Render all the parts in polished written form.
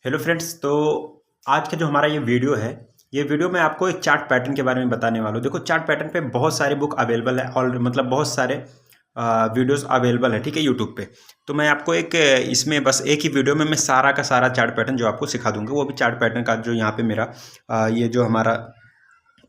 Hello friends. तो आज का जो हमारा ये वीडियो है, ये वीडियो मैं आपको एक चार्ट पैटर्न के बारे में बताने वाला हूँ। देखो, चार्ट पैटर्न पे बहुत सारे बुक अवेलेबल है और मतलब बहुत सारे वीडियोस अवेलेबल है, ठीक है, यूट्यूब पे। तो मैं आपको एक इसमें बस एक ही वीडियो में मैं सारा का सारा चार्ट पैटर्न जो आपको सिखा दूंगा, वो भी चार्ट पैटर्न का जो यहाँ पे मेरा ये जो हमारा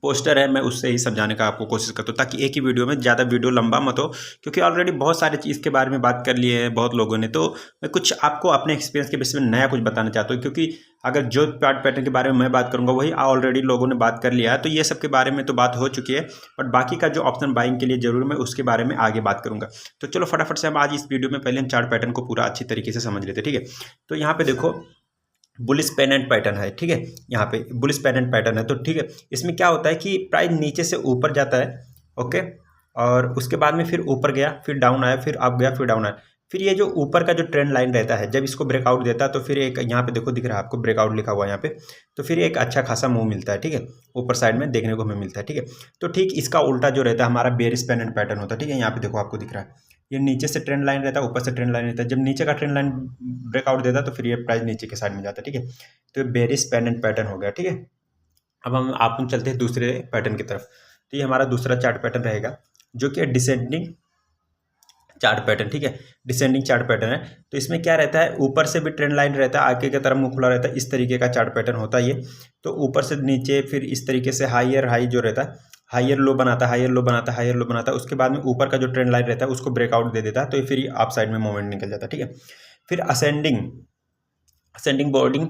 पोस्टर है, मैं उससे ही समझाने का आपको कोशिश करता हूँ, ताकि एक ही वीडियो में ज़्यादा वीडियो लंबा मत हो, क्योंकि ऑलरेडी बहुत सारे चीज़ के बारे में बात कर लिए हैं बहुत लोगों ने। तो मैं कुछ आपको अपने एक्सपीरियंस के बेस में नया कुछ बताना चाहता हूँ, क्योंकि अगर जो चार्ट पैटर्न के बारे में मैं बात करूँगा वही ऑलरेडी लोगों ने बात कर लिया है, तो ये सब के बारे में तो बात हो चुकी है। बट बाकी का जो ऑप्शन बाइंग के लिए जरूर मैं उसके बारे में आगे बात करूँगा। तो चलो फटाफट से हम आज इस वीडियो में पहले हम चार्ट पैटर्न को पूरा अच्छी तरीके से समझ लेते हैं, ठीक है। तो यहाँ पे देखो, बुलिश पेनेंट पैटर्न है, ठीक है। यहाँ पे बुलिश पेनेंट पैटर्न है, तो ठीक है। इसमें क्या होता है कि प्राइस नीचे से ऊपर जाता है, ओके, और उसके बाद में फिर ऊपर गया, फिर डाउन आया, फिर अप गया, फिर डाउन आया। फिर ये जो ऊपर का जो ट्रेंड लाइन रहता है, जब इसको ब्रेकआउट देता है तो फिर एक यहाँ पे देखो दिख रहा है आपको, ब्रेकआउट लिखा हुआ है यहाँ पे। तो फिर एक अच्छा खासा मूव मिलता है, ठीक है, ऊपर साइड में देखने को हमें मिलता है, ठीक है। तो ठीक इसका उल्टा जो रहता है हमारा बेरिश पेनेंट पैटर्न होता है, ठीक है। यहाँ पे देखो आपको दिख रहा है, ये नीचे से ट्रेंड लाइन रहता है, ऊपर से ट्रेंड लाइन रहता है। जब नीचे का ट्रेंड लाइन ब्रेकआउट देता है तो फिर ये प्राइस नीचे के साइड में जाता है, ठीक है। तो ये बेरिश पेनेंट पैटर्न हो गया, ठीक है। अब हम आप चलते हैं दूसरे पैटर्न की तरफ। तो ये हमारा दूसरा चार्ट पैटर्न रहेगा, जो कि डिसेंडिंग चार्ट पैटर्न, ठीक है। डिसेंडिंग चार्ट पैटर्न है। तो इसमें क्या रहता है, ऊपर से भी ट्रेंड लाइन रहता है, आगे की तरफ मुंह खुला रहता है, इस तरीके का चार्ट पैटर्न होता है ये। तो ऊपर से नीचे फिर इस तरीके से हाईयर हाई जो रहता है, हाईयर लो बनाता है, हाईयर लो बनाता है, हाईयर लो बनाता है। उसके बाद में ऊपर का जो ट्रेंड लाइन रहता है उसको ब्रेकआउट दे देता है, तो फिर अप साइड में मूवमेंट निकल जाता है, ठीक है। फिर असेंडिंग असेंडिंग बोर्डिंग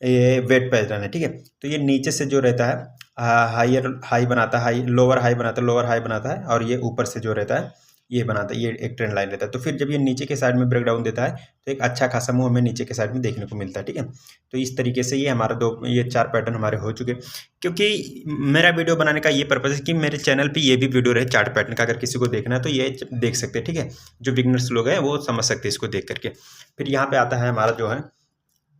ये वेट पैटर्न है, ठीक है। तो ये नीचे से जो रहता है हाईयर हाई बनाता है, हाई लोअर हाई बनाता है, लोअर हाई बनाता है, और ये ऊपर से जो रहता है ये बनाता है, ये एक ट्रेंड लाइन रहता है। तो फिर जब ये नीचे के साइड में ब्रेक डाउन देता है तो एक अच्छा खासा मूव हमें नीचे के साइड में देखने को मिलता है, ठीक है। तो इस तरीके से ये हमारा ये चार पैटर्न हमारे हो चुके हैं। क्योंकि मेरा वीडियो बनाने का ये पर्पज़ है कि मेरे चैनल पे ये भी वीडियो रहे चार्ट पैटर्न का, अगर किसी को देखना है तो ये देख सकते हैं, ठीक है। जो बिगनर्स लोग हैं वो समझ सकते हैं इसको देख करके। फिर यहाँ पे आता है हमारा जो है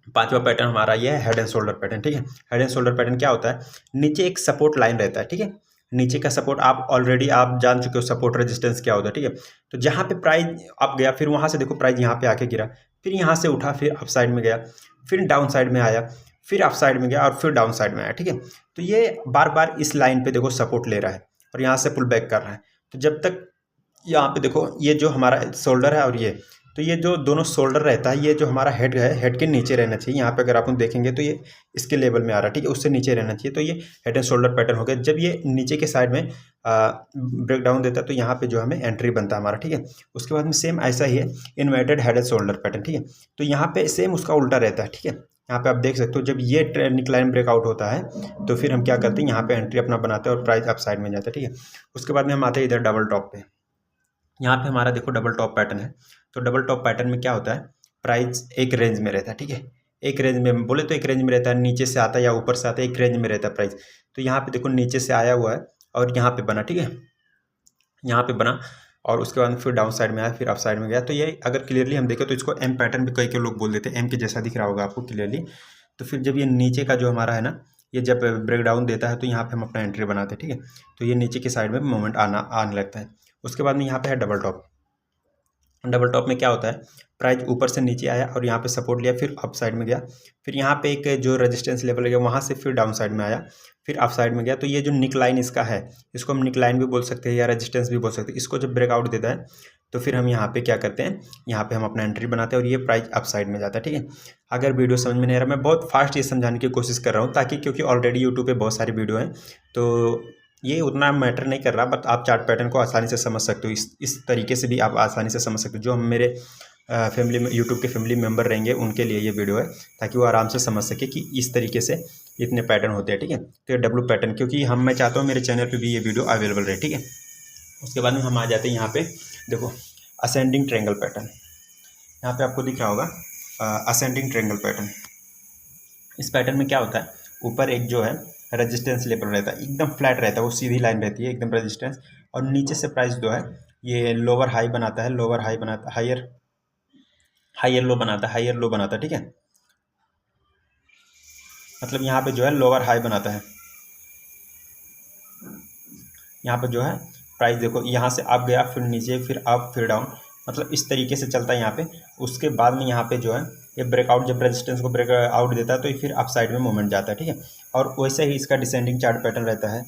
पांचवा पैटर्न, हमारा ये है हेड एंड शोल्डर पैटर्न, ठीक है। हेड एंड शोल्डर पैटर्न क्या होता है, नीचे एक सपोर्ट लाइन रहता है, ठीक है। नीचे का सपोर्ट आप ऑलरेडी आप जान चुके हो, सपोर्ट रेजिस्टेंस क्या होता है, ठीक है। तो जहाँ पे प्राइस अप गया, फिर वहाँ से देखो प्राइस यहाँ पे आके गिरा, फिर यहाँ से उठा, फिर अप साइड में गया, फिर डाउन साइड में आया, फिर अप साइड में गया, और फिर डाउन साइड में आया, ठीक है। तो ये बार बार इस लाइन पे देखो सपोर्ट ले रहा है और यहाँ से पुल बैक कर रहा है। तो जब तक यहाँ पे देखो ये जो हमारा शोल्डर है और ये, तो ये जो दोनों शोल्डर रहता है, ये जो हमारा हेड है, हेड के नीचे रहना चाहिए। यहाँ पे अगर आप देखेंगे तो ये इसके लेवल में आ रहा है, ठीक है, उससे नीचे रहना चाहिए। तो ये हेड एंड शोल्डर पैटर्न हो गया। जब ये नीचे के साइड में ब्रेक डाउन देता है तो यहाँ पे जो हमें एंट्री बनता है हमारा, ठीक है। उसके बाद में सेम ऐसा ही है, inverted head and shoulder pattern, ठीक है। तो यहाँ पे सेम उसका उल्टा रहता है, ठीक है। यहाँ पे आप देख सकते हो, जब ये निकलाइन ब्रेकआउट होता है तो फिर हम क्या करते हैं, यहाँ पे एंट्री अपना बनाते हैं और प्राइस अप साइड में जाता है, ठीक है। उसके बाद में हम आते हैं इधर डबल टॉप पे। यहाँ पे हमारा देखो डबल टॉप पैटर्न है। तो डबल टॉप पैटर्न में क्या होता है, प्राइस एक रेंज में रहता है, ठीक है। एक रेंज में बोले तो एक रेंज में रहता है, नीचे से आता है या ऊपर से आता है, एक रेंज में रहता है प्राइस। तो यहाँ पे देखो नीचे से आया हुआ है और यहाँ पे बना, ठीक है, यहाँ पे बना, और उसके बाद फिर डाउन साइड में आया, फिर अप साइड में गया। तो ये अगर क्लियरली हम देखें तो इसको एम पैटर्न भी कई के लोग बोल देते हैं, एम के जैसा दिख रहा होगा आपको क्लियरली। तो फिर जब ये नीचे का जो हमारा है ना, ये जब ब्रेक डाउन देता है तो यहाँ पे हम अपना एंट्री बनाते हैं, ठीक है। तो ये नीचे की साइड में मूवमेंट आने लगता है। उसके बाद में यहाँ पे है डबल टॉप। डबल टॉप में क्या होता है, प्राइस ऊपर से नीचे आया और यहाँ पे सपोर्ट लिया, फिर अप साइड में गया, फिर यहाँ पे एक जो रेजिस्टेंस लेवल है वहाँ से फिर डाउन साइड में आया, फिर अप साइड में गया। तो ये जो निक लाइन इसका है, इसको हम निक लाइन भी बोल सकते हैं या रेजिस्टेंस भी बोल सकते हैं। इसको जब ब्रेकआउट देता है तो फिर हम यहाँ पे क्या करते हैं, यहाँ पे हम अपना एंट्री बनाते हैं और ये प्राइस अप साइड में जाता है, ठीक है। अगर वीडियो समझ में नहीं आ रहा, मैं बहुत फास्ट ये समझाने की कोशिश कर रहा हूँ, ताकि क्योंकि ऑलरेडी यूट्यूब पे बहुत सारी वीडियो हैं, तो ये उतना मैटर नहीं कर रहा। बट आप चार्ट पैटर्न को आसानी से समझ सकते हो, इस तरीके से भी आप आसानी से समझ सकते हो। जो हम मेरे फैमिली में यूट्यूब के फैमिली मेम्बर रहेंगे उनके लिए ये वीडियो है, ताकि वो आराम से समझ सके कि इस तरीके से इतने पैटर्न होते हैं, ठीक है। तो ये डब्लू पैटर्न, क्योंकि मैं चाहता हूँ मेरे चैनल पे भी ये वीडियो अवेलेबल रहे, ठीक है। उसके बाद में हम आ जाते हैं यहाँ पे, देखो असेंडिंग ट्रेंगल पैटर्न। यहाँ पे आपको दिख रहा होगा असेंडिंग ट्रेंगल पैटर्न। इस पैटर्न में क्या होता है, ऊपर एक जो है रेजिस्टेंस लेवल रहता है, एकदम फ्लैट रहता है, वो सीधी लाइन रहती है एकदम रेजिस्टेंस, और नीचे से प्राइस जो है ये लोअर हाई बनाता है, लोअर हाई बनाता है, हायर हायर लो बनाता है, हायर लो बनाता है, ठीक है। मतलब यहाँ पे जो है लोअर हाई बनाता है, यहाँ पे जो है प्राइस देखो यहाँ से अप गया, फिर नीचे, फिर अप, फिर डाउन, मतलब इस तरीके से चलता है यहाँ पे। उसके बाद में यहाँ पे जो है ये ब्रेकआउट जब रेजिस्टेंस को ब्रेक आउट देता है तो ये फिर अप साइड में मूवमेंट जाता है, ठीक है। और वैसे ही इसका डिसेंडिंग चार्ट पैटर्न रहता है।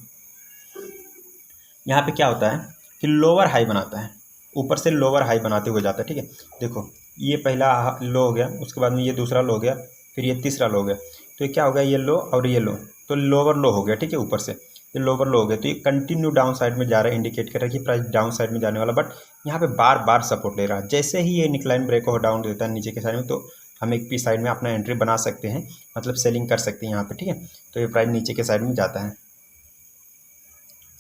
यहाँ पे क्या होता है कि लोअर हाई बनाता है, ऊपर से लोअर हाई बनाते हुए जाता है, ठीक है। देखो ये पहला लो हो गया, उसके बाद में ये दूसरा लो हो गया, फिर ये तीसरा लो हो गया, तो ये क्या हो गया, ये लो और ये लो, तो लोअर लो हो गया, ठीक है। ऊपर से ये लोअर लो हो गया, तो ये कंटिन्यू डाउन साइड में जा रहा है, इंडिकेट कर रहा है कि प्राइस डाउन साइड में जाने वाला। बट यहाँ पे बार बार सपोर्ट ले रहा है। जैसे ही ये निकलाइन ब्रेक हो डाउन देता है नीचे के साइड में, तो हम एक पी साइड में अपना एंट्री बना सकते हैं, मतलब सेलिंग कर सकते हैं यहाँ पे, ठीक है। तो ये प्राइस नीचे के साइड में जाता है,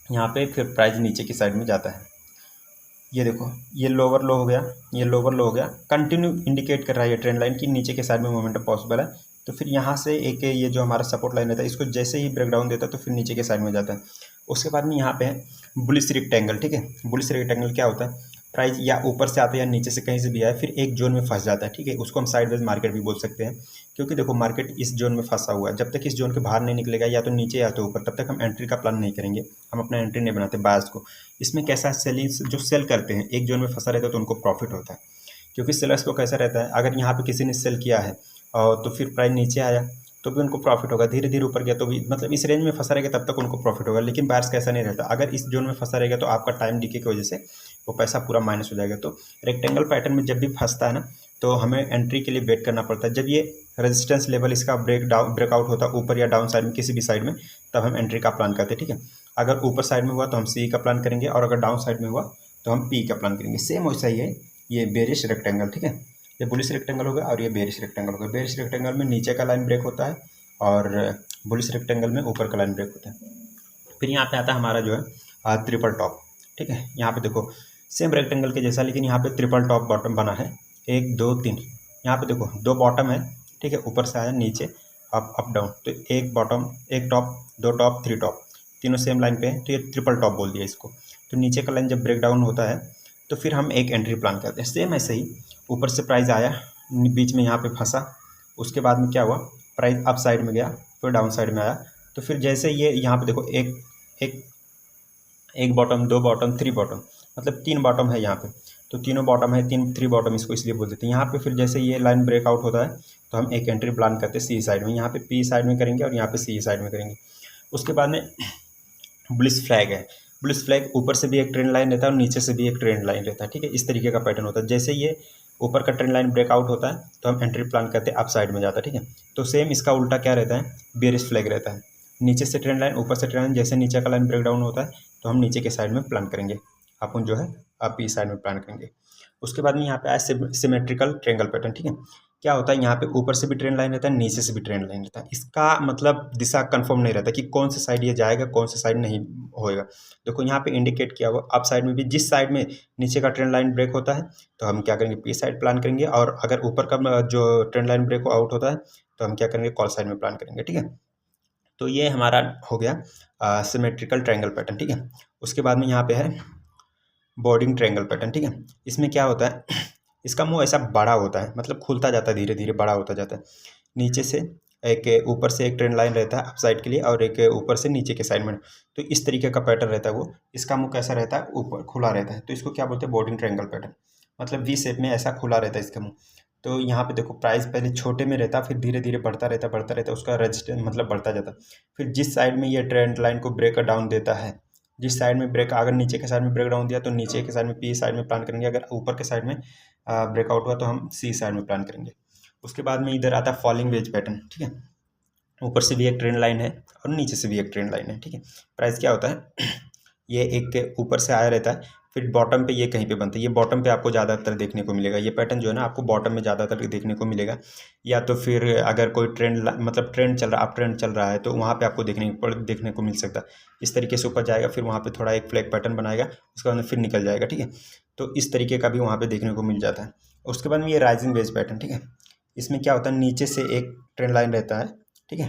यहाँ पे फिर प्राइस नीचे की साइड में जाता है। ये देखो ये लोअर लो हो गया, ये लोअर लो हो गया, कंटिन्यू इंडिकेट कर रहा है ये ट्रेंड लाइन की नीचे के साइड में मोमेंटम पॉसिबल है। तो फिर यहाँ से एक ये जो हमारा सपोर्ट लाइन रहता है, इसको जैसे ही ब्रेक डाउन देता है तो फिर नीचे के साइड में जाता है। उसके बाद में यहाँ पे है बुलिश रेक्टेंगल, ठीक है। बुलिश रेक्टेंगल क्या होता है, प्राइस या ऊपर से आता है या नीचे से कहीं से भी आए, फिर एक जोन में फंस जाता है, ठीक है। उसको हम साइडवेज मार्केट भी बोल सकते हैं, क्योंकि देखो मार्केट इस जोन में फंसा हुआ है। जब तक इस जोन के बाहर नहीं निकलेगा, या तो नीचे या तो ऊपर, तब तक हम एंट्री का प्लान नहीं करेंगे, हम अपना एंट्री नहीं बनाते बायर्स को। इसमें कैसा सेलिंग जो सेल करते हैं एक जोन में फंसा रहता है तो उनको प्रॉफिट होता है, क्योंकि सेलर्स को कैसा रहता है, अगर यहाँ पे किसी ने सेल किया है और तो फिर प्राइस नीचे आया तो भी उनको प्रॉफिट होगा, धीरे धीरे ऊपर गया तो भी, मतलब इस रेंज में फंसा रहेगा तब तक उनको प्रॉफिट होगा। लेकिन बायर्स का ऐसा नहीं रहता, अगर इस जोन में फंसा रहेगा तो आपका टाइम डीके की वजह से वो पैसा पूरा माइनस हो जाएगा। तो रेक्टेंगल पैटर्न में जब भी फंसता है ना, तो हमें एंट्री के लिए वेट करना पड़ता है। जब ये रेजिस्टेंस लेवल इसका ब्रेकआउट होता है ऊपर या डाउन साइड में किसी भी साइड में, तब हम एंट्री का प्लान करते हैं, ठीक है। अगर ऊपर साइड में हुआ तो हम सी का प्लान करेंगे, और अगर डाउन साइड में हुआ तो हम पी का प्लान करेंगे। सेम वैसा ही है ये बेरिश रेक्टेंगल, ठीक है। ये बुलिश रेक्टेंगल होगा और ये बेरिश रेक्टेंगल होगा। बेरिश रेक्टेंगल में नीचे का लाइन ब्रेक होता है और बुलिश रेक्टेंगल में ऊपर का लाइन ब्रेक होता है। फिर यहाँ पे आता है हमारा जो है ट्रिपल टॉप, ठीक है। यहाँ पे देखो सेम रेक्टेंगल के जैसा, लेकिन यहाँ पे ट्रिपल टॉप बॉटम बना है, 1 2 3। यहाँ पे देखो 2 बॉटम है, ठीक है, ऊपर से आया नीचे अप डाउन, तो 1 बॉटम 1 टॉप 2 टॉप 3 टॉप, तीनों सेम लाइन पे है, तो ये ट्रिपल टॉप बोल दिया इसको। तो नीचे का लाइन जब ब्रेक डाउन होता है तो फिर हम एक एंट्री प्लान करते हैं। सेम ऐसे ही ऊपर से प्राइस आया, बीच में यहाँ पे फंसा, उसके बाद में क्या हुआ, प्राइस अप साइड में गया, फिर डाउन साइड में आया। तो फिर जैसे ये यहाँ पे देखो एक बॉटम 2 बॉटम 3 बॉटम, मतलब 3 बॉटम है यहाँ पे, तो तीनों बॉटम है, 3 बॉटम इसको इसलिए बोल देते हैं। यहाँ पे फिर जैसे ये लाइन ब्रेकआउट होता है तो हम एक एंट्री प्लान करते हैं सी साइड में, यहाँ पे पी साइड में करेंगे और यहाँ पे सी साइड में करेंगे। उसके बाद में बुलिश फ्लैग है, बुलिश फ्लैग ऊपर से भी एक ट्रेंड लाइन रहता है और नीचे से भी एक ट्रेंड लाइन रहता है, ठीक है। इस तरीके का पैटर्न होता है। जैसे ये ऊपर का ट्रेंड लाइन ब्रेकआउट होता है तो हम एंट्री प्लान करते हैं अप साइड में जाता है, ठीक है। तो सेम इसका उल्टा क्या रहता है, बेरिश फ्लैग रहता है, नीचे से ट्रेंड लाइन ऊपर से ट्रेंड लाइन, जैसे नीचे का लाइन ब्रेक डाउन होता है तो हम नीचे के साइड में प्लान करेंगे, अपन जो है आप इस साइड में प्लान करेंगे। उसके बाद में यहाँ पे आया सिमेट्रिकल ट्रेंगल पैटर्न, ठीक है। क्या होता है, यहाँ पे ऊपर से भी ट्रेंड लाइन रहता है, नीचे से भी ट्रेंड लाइन रहता है। इसका मतलब दिशा कंफर्म नहीं रहता कि कौन से साइड ये जाएगा, कौन से साइड नहीं होएगा। देखो यहाँ पे इंडिकेट किया हुआ अप साइड में भी, जिस साइड में नीचे का ट्रेंड लाइन ब्रेक होता है तो हम क्या करेंगे, पी साइड प्लान करेंगे, और अगर ऊपर का जो ट्रेंड लाइन ब्रेक आउट होता है तो हम क्या करेंगे, कॉल साइड में प्लान करेंगे, ठीक है। तो ये हमारा हो गया सिमेट्रिकल ट्रायंगल पैटर्न, ठीक है। उसके बाद में यहाँ पे है बॉर्डिंग ट्रायंगल पैटर्न, ठीक है। इसमें क्या होता है, इसका मुंह ऐसा बड़ा होता है, मतलब खुलता जाता है, धीरे धीरे बड़ा होता जाता है। नीचे से एक ऊपर से एक ट्रेंड लाइन रहता है अप साइड के लिए, और एक ऊपर से नीचे के साइड में, तो इस तरीके का पैटर्न रहता है वो। इसका मुंह कैसा रहता है, ऊपर खुला रहता है, तो इसको क्या बोलते हैं, बॉर्डिंग ट्रायंगल पैटर्न, मतलब वी शेप में ऐसा खुला रहता है इसका मुंह। तो यहाँ पे देखो प्राइस पहले छोटे में रहता, फिर धीरे धीरे बढ़ता रहता, उसका रेजिस्टेंस मतलब बढ़ता जाता। फिर जिस साइड में ये ट्रेंड लाइन को ब्रेक डाउन देता है, जिस साइड में ब्रेक, अगर नीचे के साइड में ब्रेक डाउन दिया तो नीचे के साइड में पी साइड में प्लान करेंगे, अगर ऊपर के साइड में ब्रेकआउट हुआ तो हम सी साइड में प्लान करेंगे। उसके बाद में इधर आता है फॉलिंग वेज पैटर्न, ठीक है। ऊपर से भी एक ट्रेंड लाइन है और नीचे से भी एक ट्रेंड लाइन है, ठीक है। प्राइस क्या होता है, ये एक ऊपर से आया रहता है, फिर बॉटम पे ये कहीं पे बनता है, ये बॉटम पे आपको ज़्यादातर देखने को मिलेगा। ये पैटर्न जो है ना आपको बॉटम में ज़्यादातर देखने को मिलेगा, या तो फिर अगर कोई ट्रेंड मतलब ट्रेंड चल रहा, अप ट्रेंड चल रहा है तो वहाँ पे आपको देखने को मिल सकता है। इस तरीके से ऊपर जाएगा, फिर वहाँ पे थोड़ा एक फ्लैग पैटर्न बनाएगा, उसके बाद फिर निकल जाएगा, ठीक है। तो इस तरीके का भी वहाँ पर देखने को मिल जाता है। उसके बाद में ये राइजिंग वेज पैटर्न, ठीक है। इसमें क्या होता है, नीचे से एक ट्रेंड लाइन रहता है, ठीक है।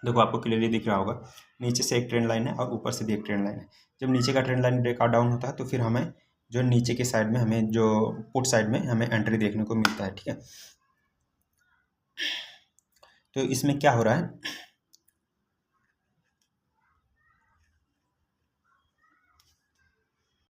देखो आपको क्लियरली दिख रहा होगा, नीचे से एक ट्रेंड लाइन है और ऊपर से भी एक ट्रेंड लाइन है। जब नीचे का ट्रेंड लाइन ब्रेकआउट डाउन होता है तो फिर हमें जो नीचे के साइड में, हमें जो पुट साइड में हमें एंट्री देखने को मिलता है, ठीक है। तो इसमें क्या हो रहा है,